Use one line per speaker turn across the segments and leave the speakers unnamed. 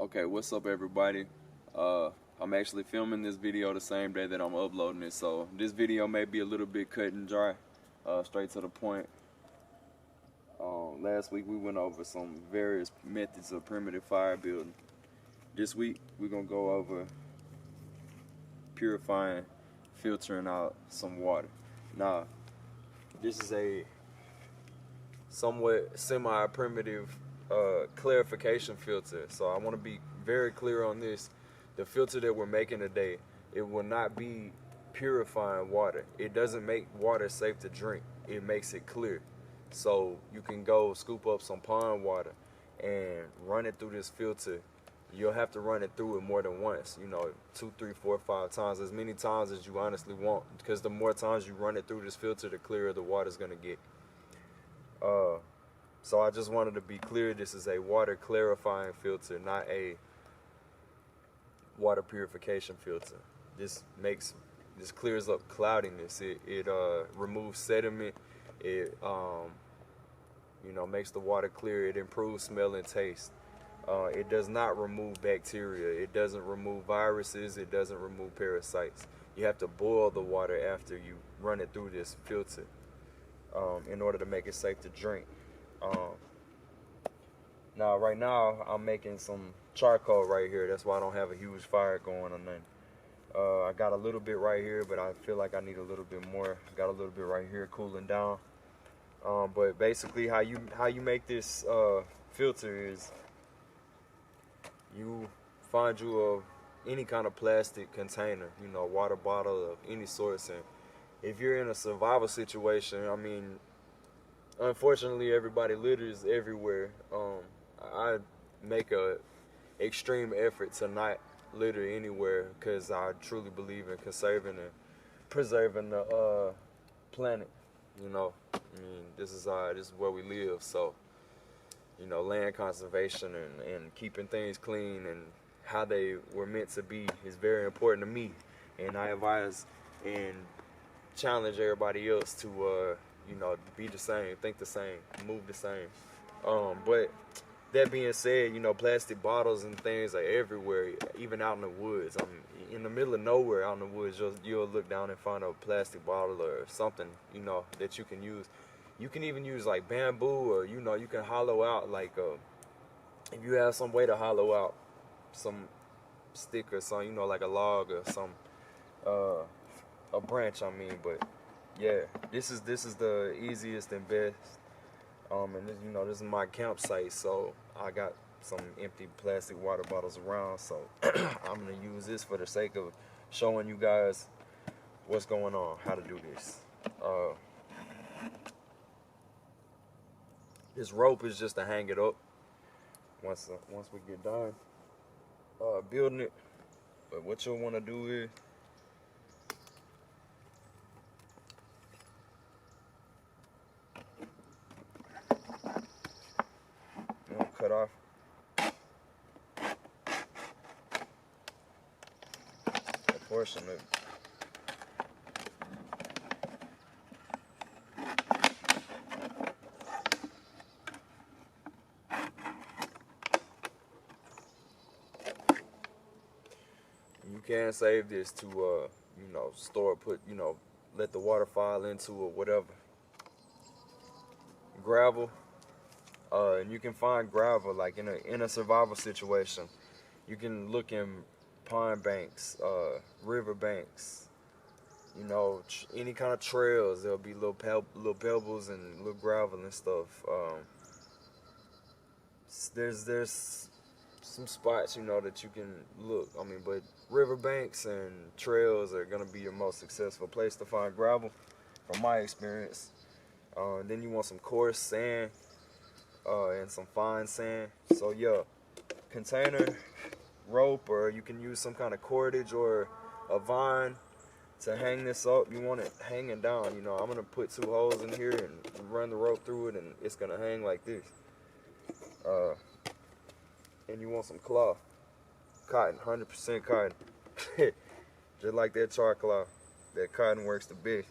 Okay, what's up everybody? I'm actually filming this video the same day that I'm uploading it, so this video may be a little bit cut and dry, straight to the point. Last week we went over some various methods of primitive fire building. This week we're gonna go over purifying, filtering out some water. Now, this is a somewhat semi-primitive clarification filter, so I want to be very clear on this. The filter that we're making today, it will not be purifying water. It doesn't make water safe to drink. It makes it clear. So you can go scoop up some pond water and run it through this filter. You'll have to run it through it more than once, 2, 3, 4, 5 times, as many times as you honestly want, because the more times you run it through this filter, the clearer the water's gonna get. So I just wanted to be clear, this is a water clarifying filter, not a water purification filter. This clears up cloudiness. It removes sediment. It makes the water clear. It improves smell and taste. It does not remove bacteria. It doesn't remove viruses. It doesn't remove parasites. You have to boil the water after you run it through this filter in order to make it safe to drink. Now, right now, I'm making some charcoal right here. That's why I don't have a huge fire going or nothing. I got a little bit right here, but I feel like I need a little bit more. Got a little bit right here cooling down. But basically, how you make this filter is you find you any kind of plastic container, water bottle of any sort. And if you're in a survival situation, I mean, unfortunately, everybody litters everywhere. I make a extreme effort to not litter anywhere because I truly believe in conserving and preserving the planet. I mean, this is where we live. So, land conservation and keeping things clean and how they were meant to be is very important to me. And I advise and challenge everybody else to be the same, think the same, move the same. But that being said, plastic bottles and things are everywhere, even out in the woods. I mean, in the middle of nowhere out in the woods, you'll look down and find a plastic bottle or something, that you can use. You can even use like bamboo, or you can hollow out like if you have some way to hollow out some stick or something, like a log or some a branch. I mean, but yeah, this is the easiest and best. And this, this is my campsite, so I got some empty plastic water bottles around, so I'm gonna use this for the sake of showing you guys what's going on, how to do this. This rope is just to hang it up once we get done building it. But what you'll want to do is cut off a portion of it. You can save this to store, let the water fall into or whatever. Gravel. And you can find gravel like in a survival situation. You can look in pond banks, river banks, any kind of trails. There'll be little pebbles and little gravel and stuff. There's some spots that you can look. I mean, but river banks and trails are gonna be your most successful place to find gravel, from my experience. Then you want some coarse sand. And some fine sand. So yeah, container, rope, or you can use some kind of cordage or a vine to hang this up. You want it hanging down. I'm gonna put 2 holes in here and run the rope through it, and it's gonna hang like this. And you want some cloth, cotton, 100% cotton, just like that char cloth. That cotton works the best.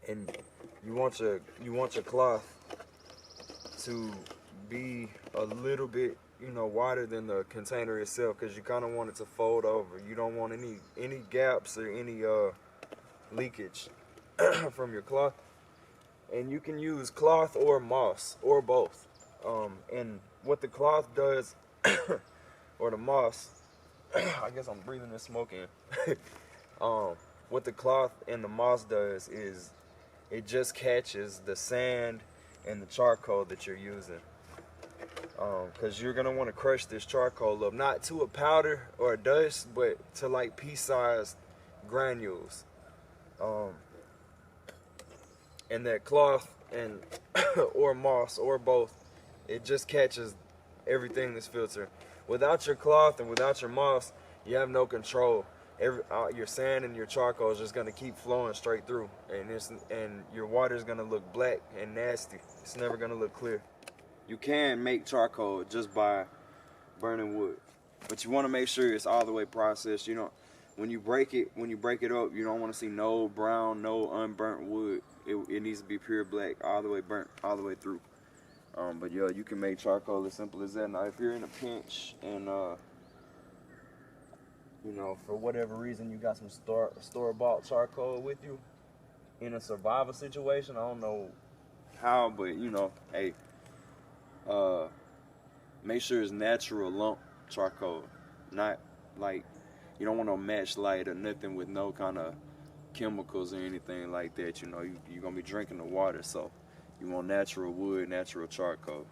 And you want your cloth to be a little bit wider than the container itself, because you kind of want it to fold over. You don't want any gaps or any leakage from your cloth. And you can use cloth or moss or both. And what the cloth does, or the moss, I guess I'm breathing this smoke in. What the cloth and the moss does is it just catches the sand and the charcoal that you're using. Because you're going to want to crush this charcoal up, not to a powder or a dust, but to like pea-sized granules. And that cloth and or moss or both, it just catches everything that's filtered. Without your cloth and without your moss, you have no control. Your sand and your charcoal is just going to keep flowing straight through, and your water is going to look black and nasty. It's never going to look clear. You can make charcoal just by burning wood, but you want to make sure it's all the way processed. When you break it up, you don't want to see no brown, no unburnt wood. It needs to be pure black, all the way burnt, all the way through. But yeah, you can make charcoal as simple as that. Now, if you're in a pinch and for whatever reason you got some store-bought charcoal with you in a survival situation, I don't know how, but hey, make sure it's natural lump charcoal, not like you don't want no match light or nothing with no kind of chemicals or anything like that. You're gonna be drinking the water, so you want natural wood, natural charcoal.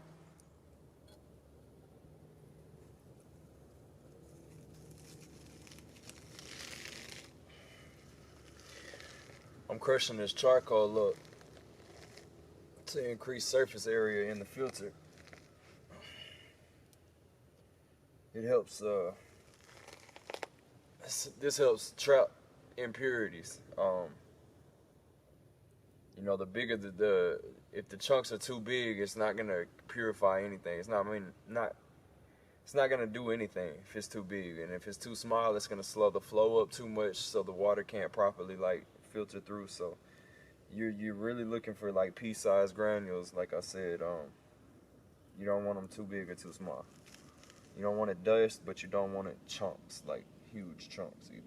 I'm crushing this charcoal up to increase surface area in the filter. It helps, this helps trap impurities. The bigger if the chunks are too big, it's not gonna purify anything. It's not gonna do anything if it's too big. And if it's too small, it's gonna slow the flow up too much, so the water can't properly filter through. So you're really looking for like pea-sized granules, like I said. You don't want them too big or too small. You don't want it dust, but you don't want it chunks, like huge chunks either.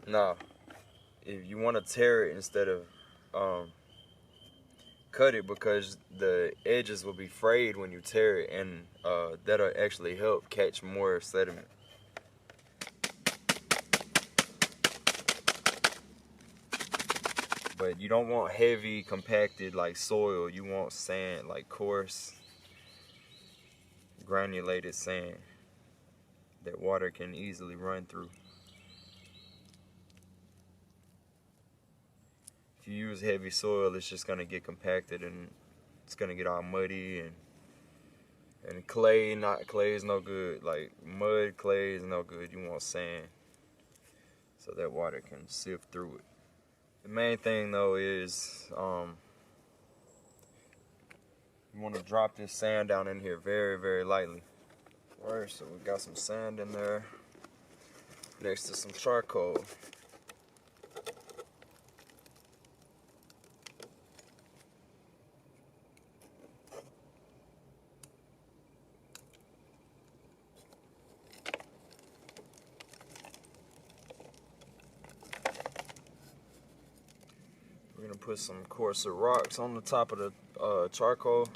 Now, if you want to tear it instead of cut it, because the edges will be frayed when you tear it, and that'll actually help catch more sediment. But you don't want heavy, compacted like soil. You want sand, like coarse, granulated sand that water can easily run through. If you use heavy soil, it's just gonna get compacted and it's gonna get all muddy, and clay is no good. Like mud, clay is no good. You want sand so that water can sift through it. The main thing though is you want to drop this sand down in here very, very lightly. Alright, so we got some sand in there next to some charcoal. We're gonna put some coarser rocks on the top of the charcoal.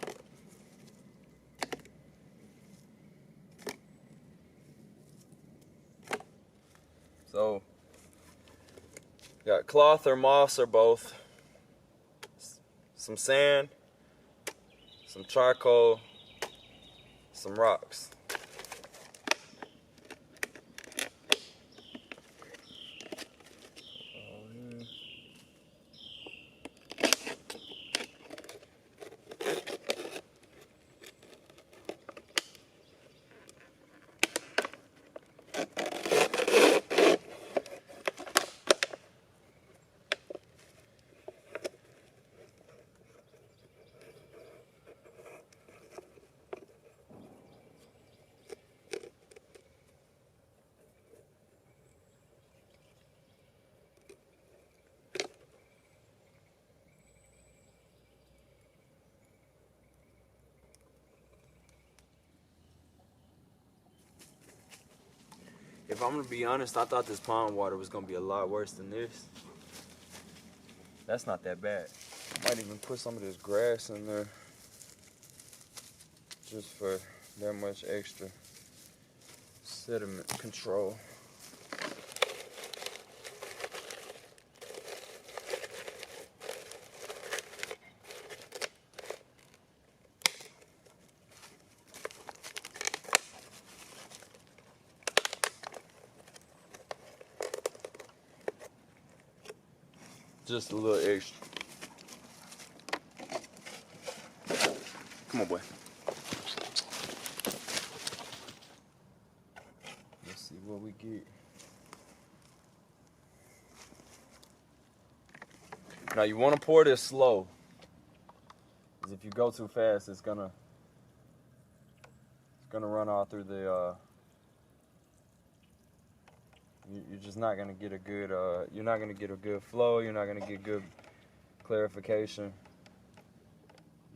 So, got cloth or moss or both, some sand, some charcoal, some rocks. If I'm gonna be honest, I thought this pond water was gonna be a lot worse than this. That's not that bad. Might even put some of this grass in there just for that much extra sediment control. Just a little extra. Come on, boy. Let's see what we get. Now you want to pour this slow, because if you go too fast, it's gonna run all through the. You're just not gonna get a good. You're not gonna get a good flow. You're not gonna get good clarification.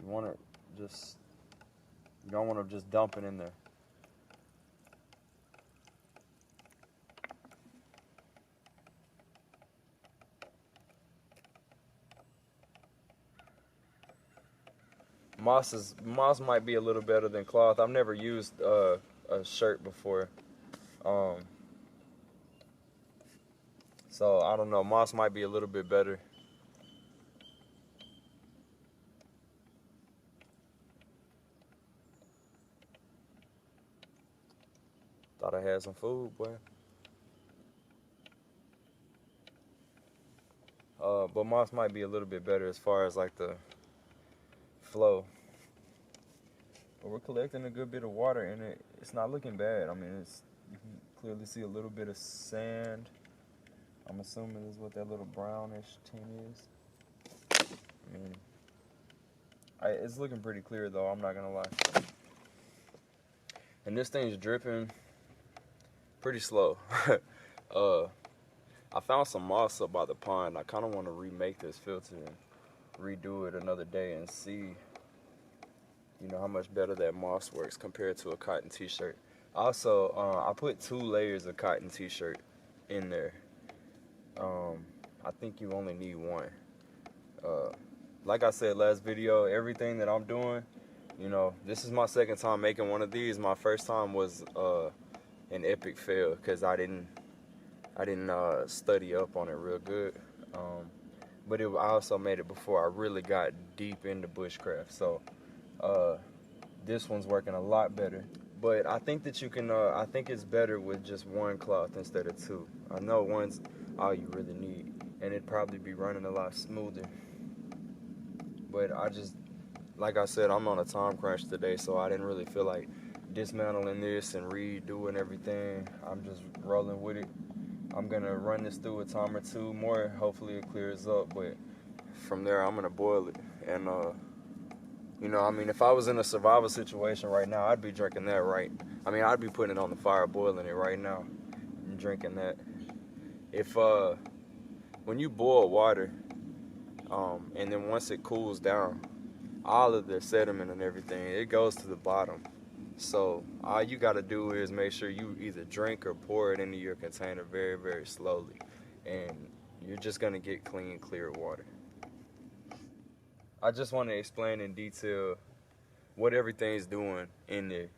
You want to just. You don't want to just dump it in there. Moss might be a little better than cloth. I've never used a shirt before. So I don't know, moss might be a little bit better. Thought I had some food, boy. But moss might be a little bit better as far as like the flow. But we're collecting a good bit of water in it. It's not looking bad. I mean, you can clearly see a little bit of sand. I'm assuming this is what that little brownish tint is. I mean, it's looking pretty clear though, I'm not gonna lie. And this thing's dripping pretty slow. I found some moss up by the pond. I kind of want to remake this filter and redo it another day and see, you know, how much better that moss works compared to a cotton t-shirt. Also, I put 2 layers of cotton t-shirt in there. I think you only need 1. Like I said last video, everything that I'm doing, you know, this is my second time making one of these. My first time was an epic fail because I didn't study up on it real good. But I also made it before I really got deep into bushcraft. So this one's working a lot better. But I think that you can, I think it's better with just 1 cloth instead of 2. I know 1's all you really need, and it'd probably be running a lot smoother. But I just, like I said, I'm on a time crunch today, so I didn't really feel like dismantling this and redoing everything. I'm just rolling with it. I'm gonna run this through a time or 2 more. Hopefully it clears up, but from there I'm gonna boil it. And you know, I mean, if I was in a survival situation right now, I'd be drinking that right. I mean, I'd be putting it on the fire, boiling it right now, and drinking that. If when you boil water, and then once it cools down, all of the sediment and everything, it goes to the bottom. So all you gotta do is make sure you either drink or pour it into your container very, very slowly, and you're just gonna get clean, clear water. I just want to explain in detail what everything's doing in there.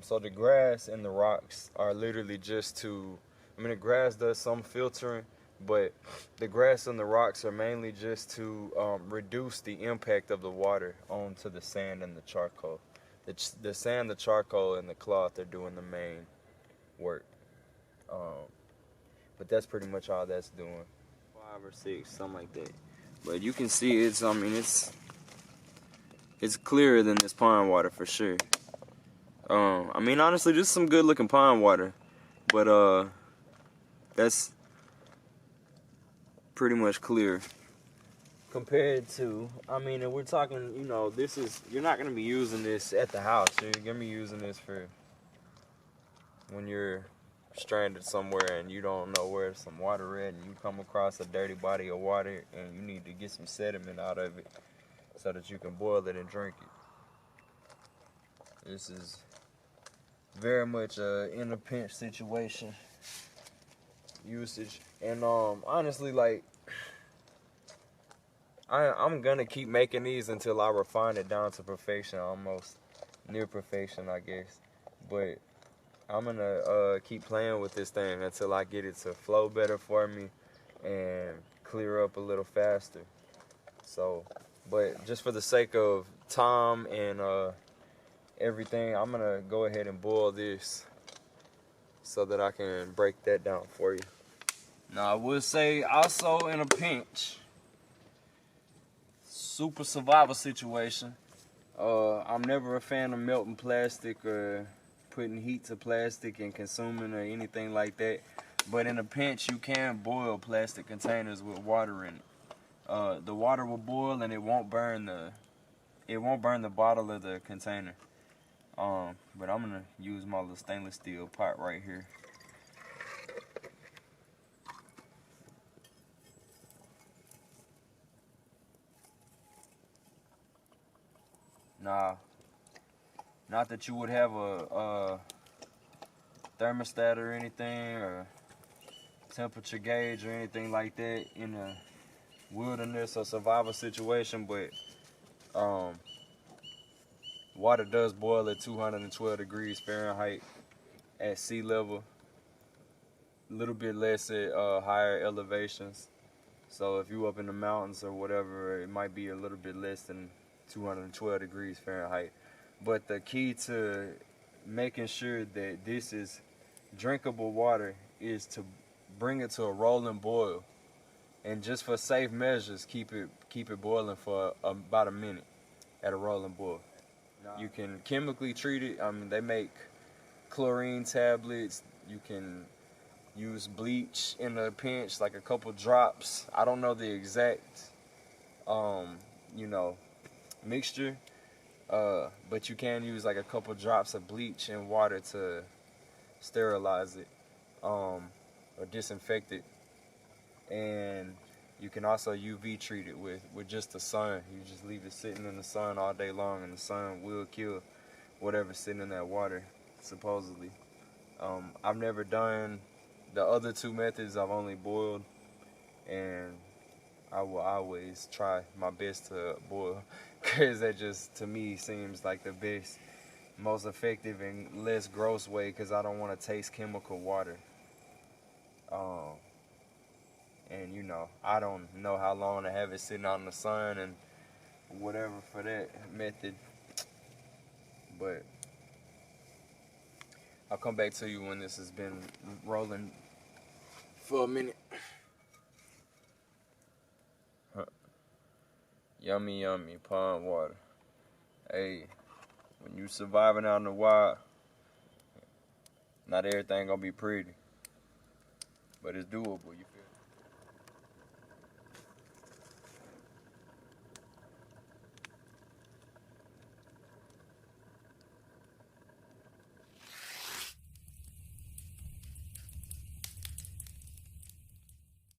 So the grass and the rocks are literally just to, I mean, the grass does some filtering, But the grass and the rocks are mainly just to reduce the impact of the water onto the sand and the charcoal. The sand, the charcoal, and the cloth are doing the main work. But that's pretty much all that's doing. 5 or 6, something like that. But you can see it's clearer than this pond water for sure. I mean, honestly, just some good looking pond water. But that's pretty much clear compared to, I mean, if we're talking, you know, you're not going to be using this at the house. You're going to be using this for when you're stranded somewhere and you don't know where some water is, and you come across a dirty body of water and you need to get some sediment out of it so that you can boil it and drink it. This is very much in a pinch situation usage. And honestly, like, I'm gonna keep making these until I refine it down to perfection, almost near perfection, I guess. But I'm gonna keep playing with this thing until I get it to flow better for me and clear up a little faster. So, but just for the sake of time and everything, I'm gonna go ahead and boil this so that I can break that down for you. Now, I would say also in a pinch, super survival situation, I'm never a fan of melting plastic or putting heat to plastic and consuming or anything like that. But in a pinch, you can boil plastic containers with water in it. The water will boil and it won't burn the bottle of the container. But I'm gonna use my little stainless steel pot right here. Now, not that you would have a thermostat or anything, or temperature gauge or anything like that in a wilderness or survival situation, but water does boil at 212 degrees Fahrenheit at sea level, a little bit less at higher elevations. So if you up in the mountains or whatever, it might be a little bit less than 212 degrees Fahrenheit. But the key to making sure that this is drinkable water is to bring it to a rolling boil, and just for safe measures, keep it boiling for about a minute at a rolling boil. You can chemically treat it. I mean, they make chlorine tablets. You can use bleach in a pinch, like a couple drops. I don't know the exact mixture, but you can use like a couple drops of bleach in water to sterilize it or disinfect it. And you can also UV treat it with just the sun. You just leave it sitting in the sun all day long, and the sun will kill whatever's sitting in that water, supposedly. I've never done the other two methods. I've only boiled, and I will always try my best to boil, because that just, to me, seems like the best, most effective and less gross way, because I don't want to taste chemical water. And you know, I don't know how long to have it sitting out in the sun and whatever for that method, but I'll come back to you when this has been rolling for a minute. Yummy, yummy pond water. Hey, when you surviving out in the wild, not everything gonna be pretty, but it's doable, you feel?